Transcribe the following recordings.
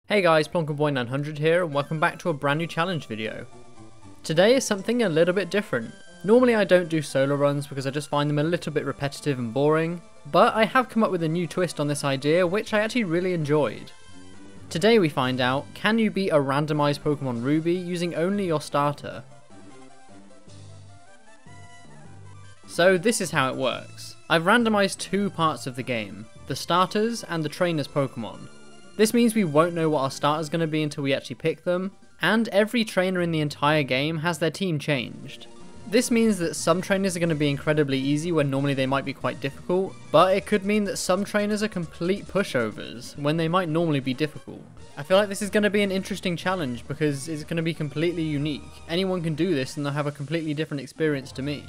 Hey guys, PlonkerBoy900 here and welcome back to a brand new challenge video. Today is something a little bit different. Normally I don't do solo runs because I just find them a little bit repetitive and boring, but I have come up with a new twist on this idea which I actually really enjoyed. Today we find out, can you beat a randomized Pokemon Ruby using only your starter? So this is how it works. I've randomized two parts of the game, the starters and the trainers Pokemon. This means we won't know what our starter's going to be until we actually pick them, and every trainer in the entire game has their team changed. This means that some trainers are going to be incredibly easy when normally they might be quite difficult, but it could mean that some trainers are complete pushovers when they might normally be difficult. I feel like this is going to be an interesting challenge because it's going to be completely unique. Anyone can do this and they'll have a completely different experience to me.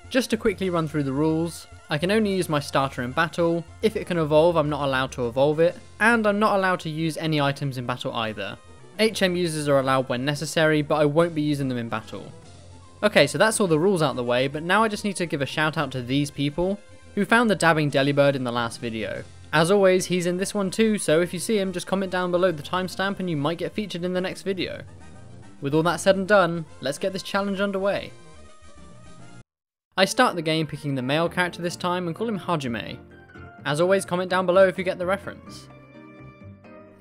Just to quickly run through the rules, I can only use my starter in battle. If it can evolve, I'm not allowed to evolve it, and I'm not allowed to use any items in battle either. HM users are allowed when necessary, but I won't be using them in battle. Okay, so that's all the rules out the way, but now I just need to give a shout out to these people who found the dabbing Delibird in the last video. As always, he's in this one too, so if you see him, just comment down below the timestamp and you might get featured in the next video. With all that said and done, let's get this challenge underway. I start the game picking the male character this time and call him Hajime. As always, comment down below if you get the reference.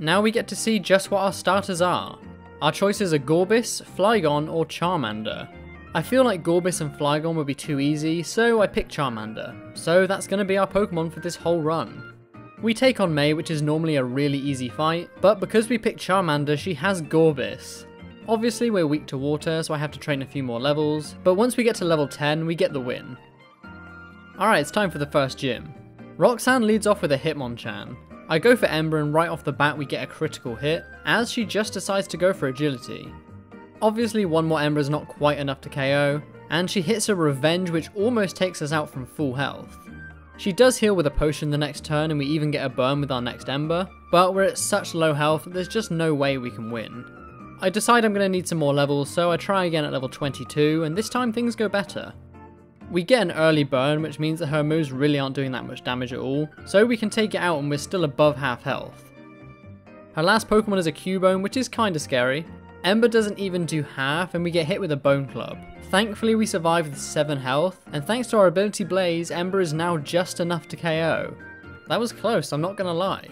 Now we get to see just what our starters are. Our choices are Gorbis, Flygon or Charmander. I feel like Gorbis and Flygon would be too easy, so I picked Charmander. So that's going to be our Pokemon for this whole run. We take on May, which is normally a really easy fight, but because we picked Charmander, she has Gorbis. Obviously we're weak to water, so I have to train a few more levels, but once we get to level 10, we get the win. Alright, it's time for the first gym. Roxanne leads off with a Hitmonchan. I go for Ember and right off the bat we get a critical hit, as she just decides to go for agility. Obviously one more Ember is not quite enough to KO, and she hits a Revenge which almost takes us out from full health. She does heal with a potion the next turn and we even get a burn with our next Ember, but we're at such low health that there's just no way we can win. I decide I'm going to need some more levels, so I try again at level 22, and this time things go better. We get an early burn, which means that her moves really aren't doing that much damage at all, so we can take it out and we're still above half health. Her last Pokemon is a Cubone, which is kinda scary. Ember doesn't even do half, and we get hit with a Bone Club. Thankfully we survive with 7 health, and thanks to our ability Blaze, Ember is now just enough to KO. That was close, I'm not gonna lie.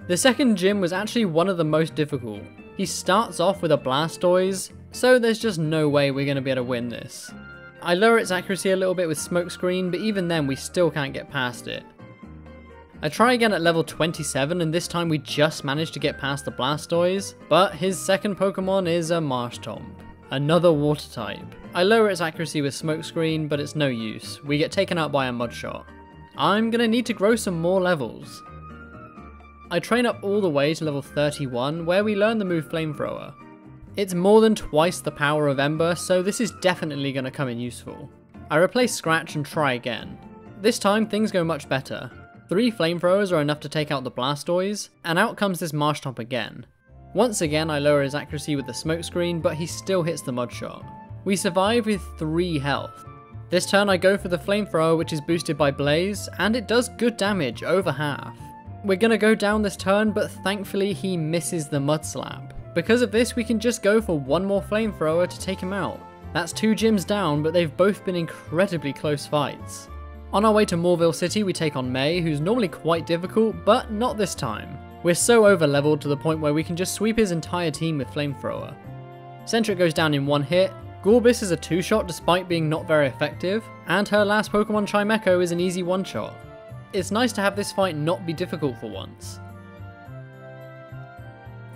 The second gym was actually one of the most difficult. He starts off with a Blastoise, so there's just no way we're going to be able to win this. I lower its accuracy a little bit with Smokescreen, but even then we still can't get past it. I try again at level 27 and this time we just managed to get past the Blastoise, but his second Pokemon is a Marshtomp, another water type. I lower its accuracy with Smokescreen, but it's no use. We get taken out by a Mudshot. I'm going to need to grow some more levels. I train up all the way to level 31 where we learn the move Flamethrower. It's more than twice the power of Ember, so this is definitely going to come in useful. I replace Scratch and try again. This time things go much better. 3 Flamethrowers are enough to take out the Blastoise, and out comes this Marshtomp again. Once again I lower his accuracy with the Smokescreen, but he still hits the Mudshot. We survive with 3 health. This turn I go for the Flamethrower, which is boosted by Blaze, and it does good damage, over half. We're gonna go down this turn, but thankfully he misses the Mud Slap. Because of this, we can just go for one more Flamethrower to take him out. That's 2 gyms down, but they've both been incredibly close fights. On our way to Moorville City, we take on May, who's normally quite difficult, but not this time. We're so over leveled to the point where we can just sweep his entire team with Flamethrower. Sentret goes down in 1 hit, Gorbis is a 2-shot despite being not very effective, and her last Pokemon Chimecho is an easy 1-shot. It's nice to have this fight not be difficult for once.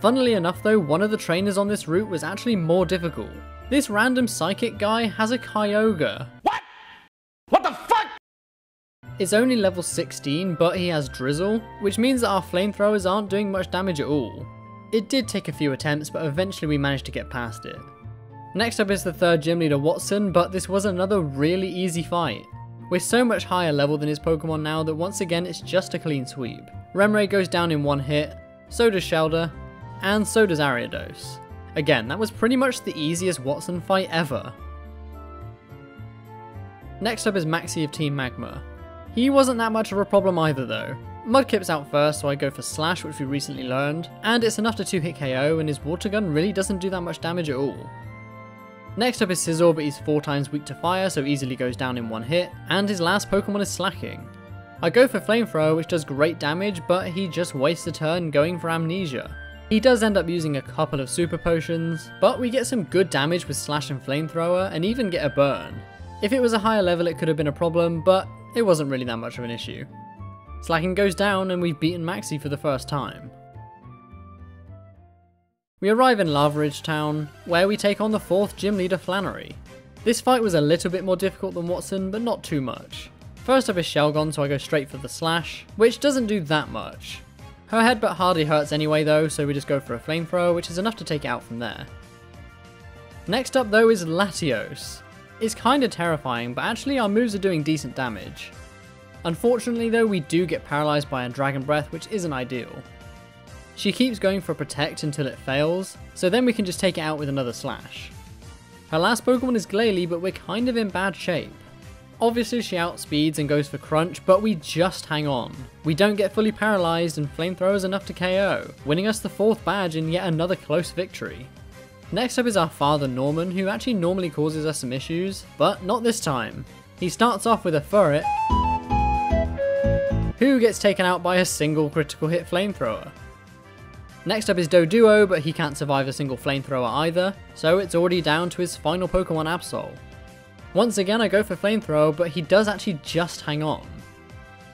Funnily enough though, one of the trainers on this route was actually more difficult. This random psychic guy has a Kyogre. What? What the fuck? It's only level 16, but he has Drizzle, which means that our Flamethrowers aren't doing much damage at all. It did take a few attempts, but eventually we managed to get past it. Next up is the third gym leader Watson, but this was another really easy fight. We're so much higher level than his Pokemon now that once again it's just a clean sweep. Remray goes down in 1 hit, so does Shelder, and so does Ariados. Again, that was pretty much the easiest Watson fight ever. Next up is Maxie of Team Magma. He wasn't that much of a problem either though. Mudkip's out first, so I go for Slash, which we recently learned, and it's enough to 2-hit KO, and his Water Gun really doesn't do that much damage at all. Next up is Scissor, but he's 4 times weak to fire, so easily goes down in 1 hit, and his last Pokemon is Slacking. I go for Flamethrower, which does great damage, but he just wastes a turn going for Amnesia. He does end up using a couple of Super Potions, but we get some good damage with Slash and Flamethrower, and even get a burn. If it was a higher level it could have been a problem, but it wasn't really that much of an issue. Slacking goes down and we've beaten Maxie for the first time. We arrive in Lava Ridge Town, where we take on the 4th gym leader Flannery. This fight was a little bit more difficult than Watson, but not too much. First up is Shelgon, so I go straight for the Slash, which doesn't do that much. Her headbutt hardly hurts anyway though, so we just go for a Flamethrower, which is enough to take it out from there. Next up though is Latios. It's kinda terrifying, but actually our moves are doing decent damage. Unfortunately though, we do get paralysed by a Dragon Breath, which isn't ideal. She keeps going for Protect until it fails, so then we can just take it out with another Slash. Her last Pokemon is Glalie, but we're kind of in bad shape. Obviously she outspeeds and goes for Crunch, but we just hang on. We don't get fully paralysed and Flamethrower is enough to KO, winning us the 4th badge in yet another close victory. Next up is our father Norman, who actually normally causes us some issues, but not this time. He starts off with a Furret, who gets taken out by a single critical hit Flamethrower. Next up is Doduo, but he can't survive a single Flamethrower either, so it's already down to his final Pokemon Absol. Once again I go for Flamethrower, but he does actually just hang on.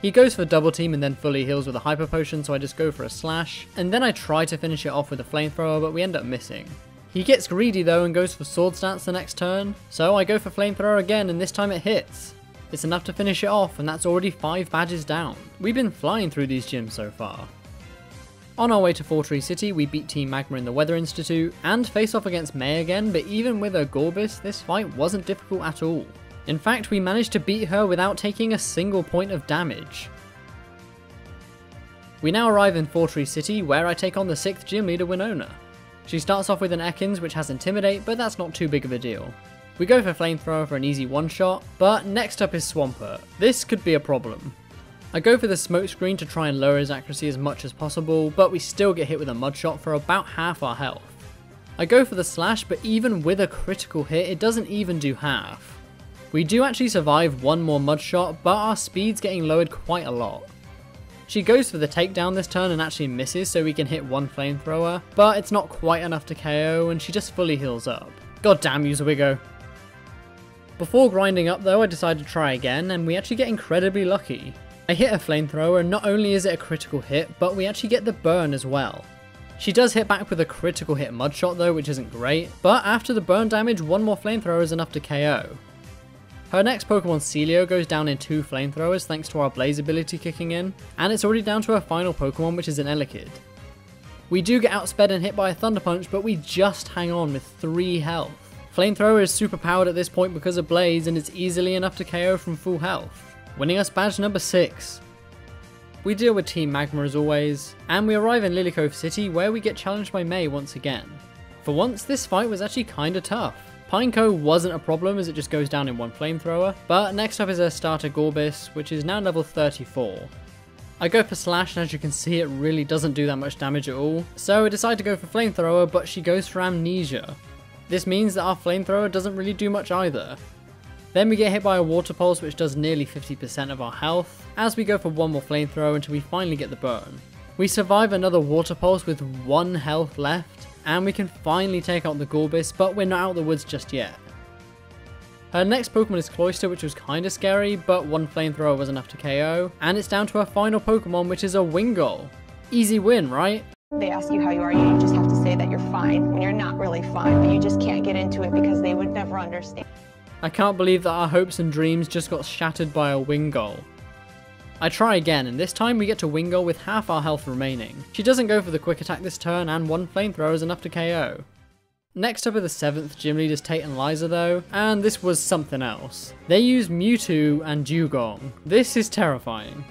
He goes for Double Team and then fully heals with a Hyper Potion, so I just go for a Slash, and then I try to finish it off with a Flamethrower, but we end up missing. He gets greedy though and goes for Swords Dance the next turn, so I go for Flamethrower again and this time it hits. It's enough to finish it off, and that's already 5 badges down. We've been flying through these gyms so far. On our way to Fortree City, we beat Team Magma in the Weather Institute, and face off against May again, but even with her Gorbis, this fight wasn't difficult at all. In fact, we managed to beat her without taking a single point of damage. We now arrive in Fortree City, where I take on the 6th gym leader Winona. She starts off with an Ekans, which has Intimidate, but that's not too big of a deal. We go for Flamethrower for an easy one-shot, but next up is Swampert. This could be a problem. I go for the Smokescreen to try and lower his accuracy as much as possible, but we still get hit with a Mud Shot for about half our health. I go for the Slash, but even with a critical hit, it doesn't even do half. We do actually survive one more Mud Shot, but our speed's getting lowered quite a lot. She goes for the takedown this turn and actually misses, so we can hit one Flamethrower, but it's not quite enough to KO, and she just fully heals up. God damn you, Zwigo. Before grinding up though, I decided to try again, and we actually get incredibly lucky. I hit a Flamethrower, and not only is it a critical hit, but we actually get the burn as well. She does hit back with a critical hit Mud Shot though, which isn't great, but after the burn damage, one more Flamethrower is enough to KO. Her next Pokemon Celio goes down in 2 Flamethrowers thanks to our Blaze ability kicking in, and it's already down to her final Pokemon, which is an Elekid. We do get outsped and hit by a Thunder Punch, but we just hang on with 3 health. Flamethrower is super powered at this point because of Blaze, and it's easily enough to KO from full health, winning us badge number 6. We deal with Team Magma as always, and we arrive in Lily Cove City, where we get challenged by May once again. For once, this fight was actually kinda tough. Pineco wasn't a problem as it just goes down in 1 Flamethrower, but next up is her starter Gorbis, which is now level 34. I go for Slash, and as you can see it really doesn't do that much damage at all, so I decide to go for Flamethrower, but she goes for Amnesia. This means that our Flamethrower doesn't really do much either. Then we get hit by a Water Pulse, which does nearly 50% of our health, as we go for one more Flamethrower until we finally get the burn. We survive another Water Pulse with 1 health left, and we can finally take out the Gorbis, but we're not out of the woods just yet. Her next Pokemon is Cloister, which was kinda scary, but 1 Flamethrower was enough to KO, and it's down to her final Pokemon, which is a Wingull. Easy win, right? They ask you how you are, you just have to say that you're fine when you're not really fine, but you just can't get into it because they would never understand. I can't believe that our hopes and dreams just got shattered by a Wingull. I try again, and this time we get to Wingull with half our health remaining. She doesn't go for the quick attack this turn, and 1 Flamethrower is enough to KO. Next up are the 7th gym leaders Tate and Liza though, and this was something else. They use Mewtwo and Dugong. This is terrifying.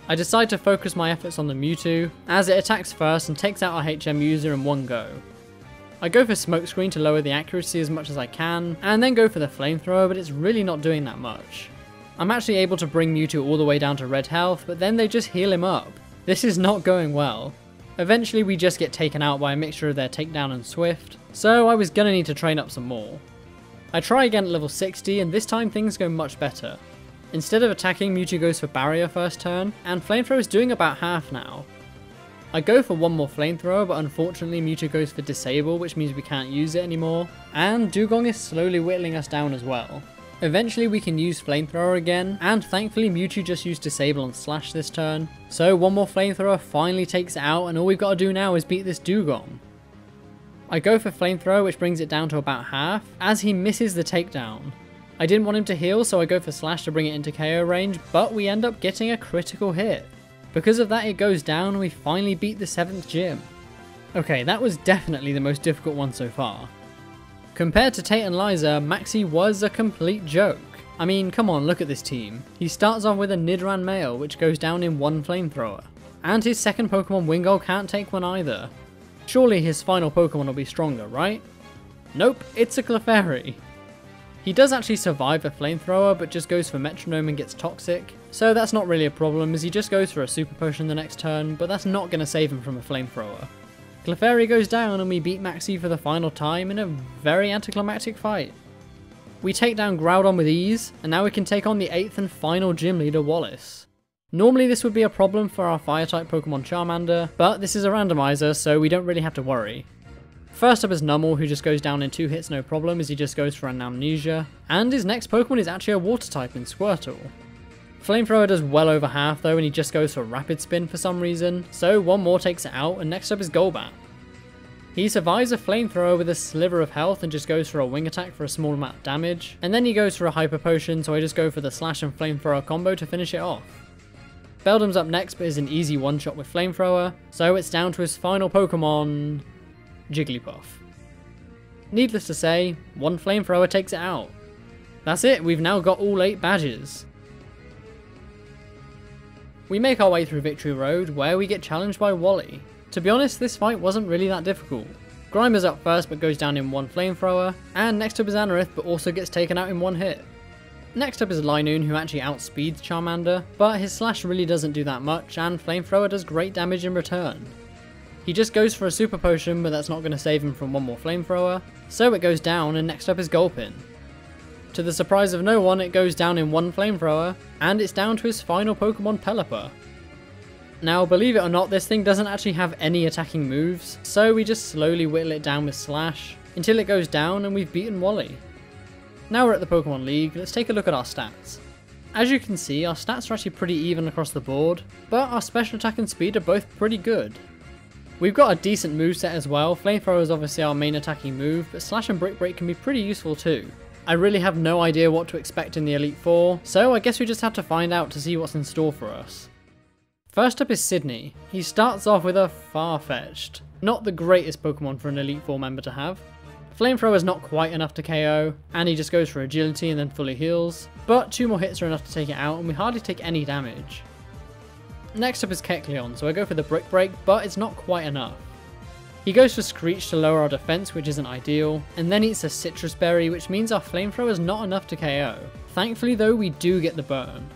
I decide to focus my efforts on the Mewtwo, as it attacks first and takes out our HM user in one go. I go for Smokescreen to lower the accuracy as much as I can, and then go for the Flamethrower, but it's really not doing that much. I'm actually able to bring Mewtwo all the way down to red health, but then they just heal him up. This is not going well. Eventually we just get taken out by a mixture of their takedown and swift, so I was gonna need to train up some more. I try again at level 60 and this time things go much better. Instead of attacking, Mewtwo goes for barrier first turn, and Flamethrower is doing about half now. I go for one more Flamethrower, but unfortunately Mewtwo goes for disable, which means we can't use it anymore, and Dugong is slowly whittling us down as well. Eventually we can use Flamethrower again, and thankfully Mewtwo just used Disable and Slash this turn, so one more Flamethrower finally takes it out, and all we've got to do now is beat this Dugong. I go for Flamethrower, which brings it down to about half, as he misses the takedown. I didn't want him to heal, so I go for Slash to bring it into KO range, but we end up getting a critical hit. Because of that it goes down and we finally beat the 7th gym. Okay, that was definitely the most difficult one so far. Compared to Tate and Liza, Maxie was a complete joke. I mean, come on, look at this team. He starts off with a Nidoran male, which goes down in one Flamethrower. And his second Pokemon Wingull can't take one either. Surely his final Pokemon will be stronger, right? Nope, it's a Clefairy. He does actually survive a Flamethrower, but just goes for Metronome and gets Toxic. So that's not really a problem, as he just goes for a Super Potion the next turn, but that's not going to save him from a Flamethrower. Clefairy goes down and we beat Maxie for the final time in a very anticlimactic fight. We take down Groudon with ease, and now we can take on the 8th and final gym leader, Wallace. Normally this would be a problem for our Fire-type Pokemon Charmander, but this is a randomizer, so we don't really have to worry. First up is Numel, who just goes down in 2 hits no problem, as he just goes for an Amnesia, and his next Pokemon is actually a Water-type in Squirtle. Flamethrower does well over half though, and he just goes for Rapid Spin for some reason, so one more takes it out, and next up is Golbat. He survives a Flamethrower with a sliver of health and just goes for a Wing Attack for a small amount of damage, and then he goes for a Hyper Potion, so I just go for the Slash and Flamethrower combo to finish it off. Beldum's up next, but is an easy one-shot with Flamethrower, so it's down to his final Pokemon, Jigglypuff. Needless to say, one Flamethrower takes it out. That's it, we've now got all 8 badges. We make our way through Victory Road, where we get challenged by Wally. To be honest, this fight wasn't really that difficult. Grimer's up first but goes down in one Flamethrower, and next up is Anorith but also gets taken out in one hit. Next up is Lynoon, who actually outspeeds Charmander, but his Slash really doesn't do that much, and Flamethrower does great damage in return. He just goes for a Super Potion, but that's not going to save him from one more Flamethrower, so it goes down, and next up is Gulpin. To the surprise of no one, it goes down in one Flamethrower, and it's down to his final Pokemon, Pelipper. Now, believe it or not, this thing doesn't actually have any attacking moves, so we just slowly whittle it down with Slash, until it goes down and we've beaten Wally. Now we're at the Pokemon League, let's take a look at our stats. As you can see, our stats are actually pretty even across the board, but our special attack and speed are both pretty good. We've got a decent moveset as well. Flamethrower is obviously our main attacking move, but Slash and Brick Break can be pretty useful too. I really have no idea what to expect in the Elite Four, so I guess we just have to find out to see what's in store for us. First up is Sydney. He starts off with a Farfetch'd. Not the greatest Pokemon for an Elite Four member to have. Flamethrower is not quite enough to KO, and he just goes for agility and then fully heals, but 2 more hits are enough to take it out and we hardly take any damage. Next up is Kecleon, so I go for the Brick Break, but it's not quite enough. He goes for Screech to lower our defense, which isn't ideal, and then eats a Citrus Berry, which means our Flamethrower is not enough to KO. Thankfully though, we do get the burn.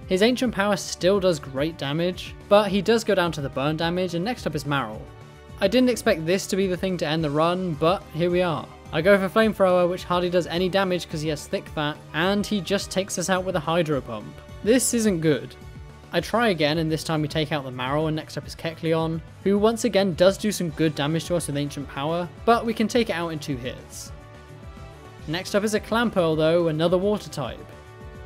His Ancient Power still does great damage, but he does go down to the burn damage, and next up is Marill. I didn't expect this to be the thing to end the run, but here we are. I go for Flamethrower, which hardly does any damage because he has Thick Fat, and he just takes us out with a Hydro Pump. This isn't good. I try again, and this time we take out the Marill, and next up is Kecleon, who once again does do some good damage to us with Ancient Power, but we can take it out in 2 hits. Next up is a Clamperl though, another Water type.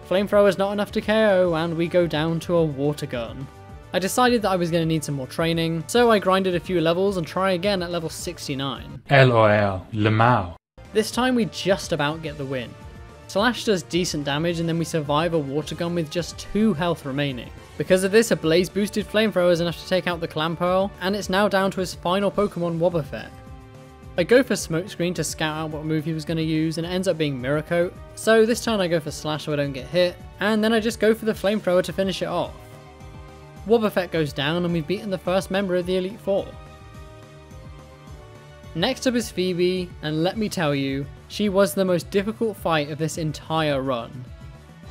Flamethrower is not enough to KO, and we go down to a Water Gun. I decided that I was going to need some more training, so I grinded a few levels and try again at level 69. LOL, Lemao. This time we just about get the win. Slash does decent damage and then we survive a Water Gun with just 2 health remaining. Because of this, a Blaze boosted Flamethrower is enough to take out the Clamperl, and it's now down to his final Pokemon, Wobbuffet. I go for Smokescreen to scout out what move he was going to use, and it ends up being Mirror Coat, so this turn I go for Slash so I don't get hit, and then I just go for the Flamethrower to finish it off. Wobbuffet goes down and we've beaten the first member of the Elite Four. Next up is Phoebe, and let me tell you, she was the most difficult fight of this entire run.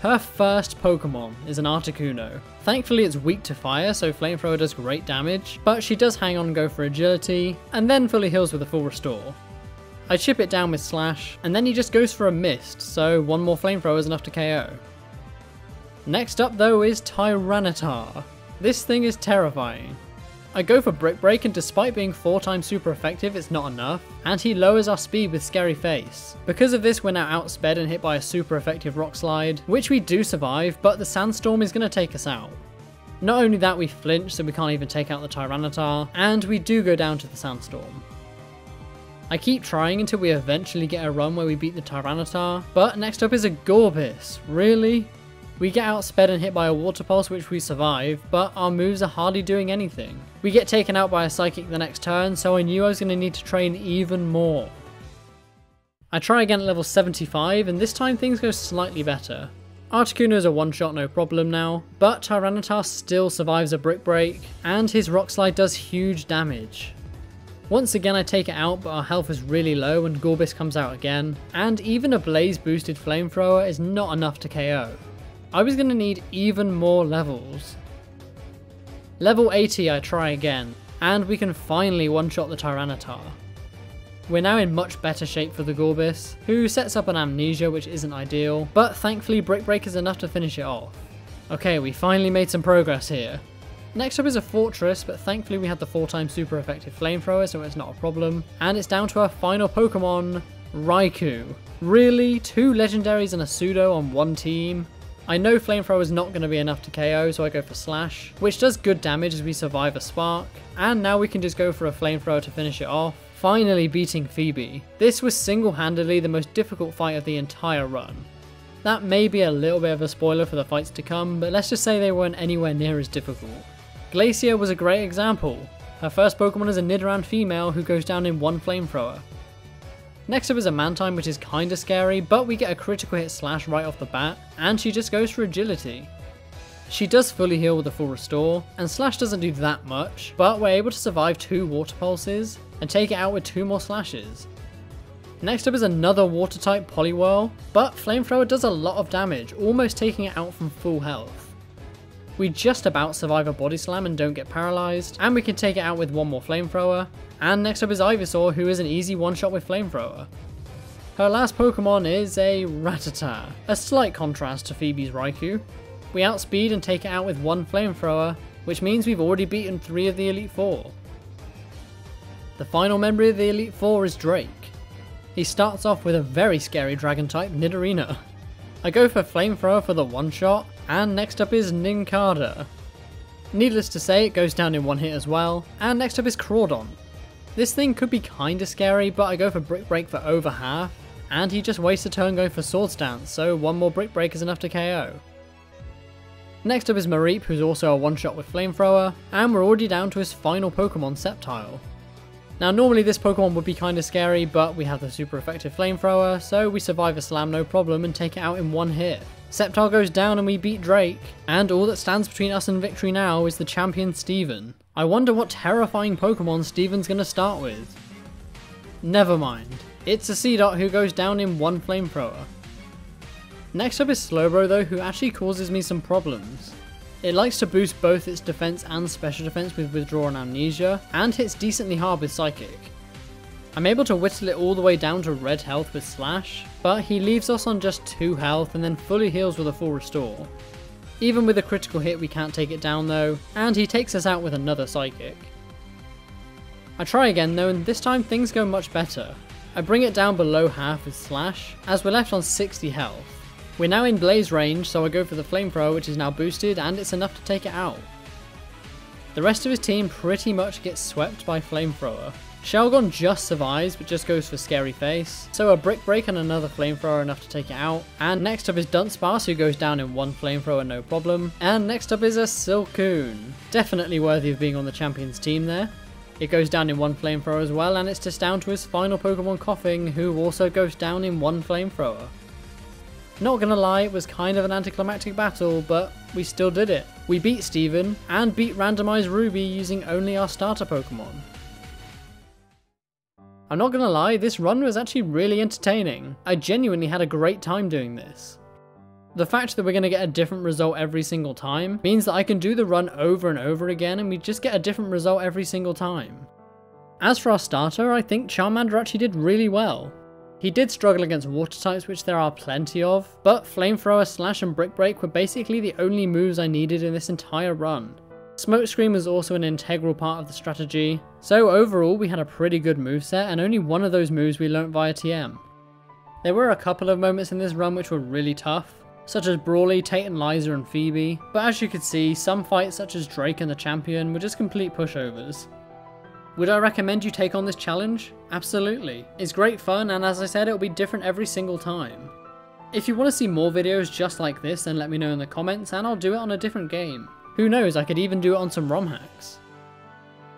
Her first Pokemon is an Articuno. Thankfully it's weak to fire, so Flamethrower does great damage, but she does hang on and go for agility, and then fully heals with a full restore. I chip it down with Slash, and then he just goes for a Mist, so one more Flamethrower is enough to KO. Next up though is Tyranitar. This thing is terrifying. I go for Brick Break, and despite being 4 times super effective, it's not enough, and he lowers our speed with Scary Face. Because of this, we're now outsped and hit by a super effective Rock Slide, which we do survive, but the Sandstorm is going to take us out. Not only that, we flinch, so we can't even take out the Tyranitar, and we do go down to the Sandstorm. I keep trying until we eventually get a run where we beat the Tyranitar, but next up is a Gorbis. Really? We get outsped and hit by a Water Pulse, which we survive, but our moves are hardly doing anything. We get taken out by a Psychic the next turn, so I knew I was going to need to train even more. I try again at level 75, and this time things go slightly better. Articuno is a one-shot no problem now, but Tyranitar still survives a Brick Break, and his Rock Slide does huge damage. Once again I take it out, but our health is really low and Gorbis comes out again, and even a Blaze boosted Flamethrower is not enough to KO. I was going to need even more levels. Level 80 I try again, and we can finally one-shot the Tyranitar. We're now in much better shape for the Gorbis, who sets up an Amnesia which isn't ideal, but thankfully Brick Break is enough to finish it off. Okay, we finally made some progress here. Next up is a Fortress, but thankfully we had the 4 times super effective Flamethrower, so it's not a problem. And it's down to our final Pokemon, Raikou. Really? 2 legendaries and a pseudo on one team? I know Flamethrower is not going to be enough to KO, so I go for Slash, which does good damage as we survive a Spark, and now we can just go for a Flamethrower to finish it off, finally beating Phoebe. This was single-handedly the most difficult fight of the entire run. That may be a little bit of a spoiler for the fights to come, but let's just say they weren't anywhere near as difficult. Glacier was a great example. Her first Pokemon is a Nidoran female who goes down in one Flamethrower. Next up is a Mantine, which is kinda scary, but we get a critical hit Slash right off the bat, and she just goes for agility. She does fully heal with a full restore, and Slash doesn't do that much, but we're able to survive 2 Water Pulses, and take it out with 2 more Slashes. Next up is another Water type Poliwhirl, but Flamethrower does a lot of damage, almost taking it out from full health. We just about survive a Body Slam and don't get paralysed, and we can take it out with 1 more Flamethrower. And next up is Ivysaur, who is an easy one-shot with Flamethrower. Her last Pokemon is a Rattata, a slight contrast to Phoebe's Raikou. We outspeed and take it out with 1 Flamethrower, which means we've already beaten 3 of the Elite 4. The final member of the Elite 4 is Drake. He starts off with a very scary Dragon-type Nidorina. I go for Flamethrower for the one-shot, and next up is Nincada. Needless to say, it goes down in 1 hit as well, and next up is Crawdon. This thing could be kinda scary, but I go for Brick Break for over half, and he just wastes a turn going for Swords Dance, so 1 more Brick Break is enough to KO. Next up is Maureep, who's also a one-shot with Flamethrower, and we're already down to his final Pokemon, Sceptile. Now normally this Pokemon would be kinda scary, but we have the super effective Flamethrower, so we survive a Slam no problem and take it out in 1 hit. Sceptile goes down and we beat Drake, and all that stands between us and victory now is the champion Steven. I wonder what terrifying Pokemon Steven's gonna start with. Never mind. It's a Seedot who goes down in 1 Flamethrower. Next up is Slobro though, who actually causes me some problems. It likes to boost both its defense and special defense with Withdraw and Amnesia, and hits decently hard with Psychic. I'm able to whittle it all the way down to red health with Slash, but he leaves us on just 2 health and then fully heals with a full restore. Even with a critical hit we can't take it down though, and he takes us out with another Psychic. I try again though, and this time things go much better. I bring it down below half with Slash, as we're left on 60 health. We're now in Blaze range, so I go for the Flamethrower, which is now boosted, and it's enough to take it out. The rest of his team pretty much gets swept by Flamethrower. Shelgon just survives, but just goes for Scary Face, so a Brick Break and another Flamethrower enough to take it out. And next up is Dunsparce, who goes down in 1 Flamethrower no problem. And next up is a Silcoon. Definitely worthy of being on the champions team there. It goes down in 1 Flamethrower as well, and it's just down to his final Pokemon Coughing, who also goes down in 1 Flamethrower. Not gonna lie, it was kind of an anticlimactic battle, but we still did it. We beat Steven, and beat Randomized Ruby using only our starter Pokemon. I'm not gonna lie, this run was actually really entertaining. I genuinely had a great time doing this. The fact that we're going to get a different result every single time means that I can do the run over and over again and we just get a different result every single time. As for our starter, I think Charmander actually did really well. He did struggle against water types, which there are plenty of, but Flamethrower, Slash and Brick Break were basically the only moves I needed in this entire run. Smokescreen was also an integral part of the strategy, so overall we had a pretty good moveset and only one of those moves we learnt via TM. There were a couple of moments in this run which were really tough, such as Brawly, Tate and Liza and Phoebe, but as you could see, some fights such as Drake and the Champion were just complete pushovers. Would I recommend you take on this challenge? Absolutely. It's great fun and as I said, it'll be different every single time. If you want to see more videos just like this, then let me know in the comments and I'll do it on a different game. Who knows, I could even do it on some ROM hacks.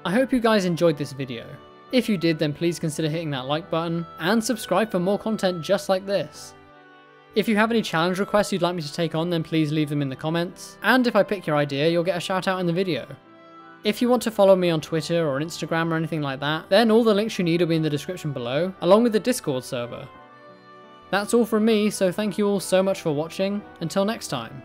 I hope you guys enjoyed this video. If you did, then please consider hitting that like button and subscribe for more content just like this. If you have any challenge requests you'd like me to take on, then please leave them in the comments, and if I pick your idea, you'll get a shout out in the video. If you want to follow me on Twitter or Instagram or anything like that, then all the links you need will be in the description below, along with the Discord server. That's all from me, so thank you all so much for watching. Until next time.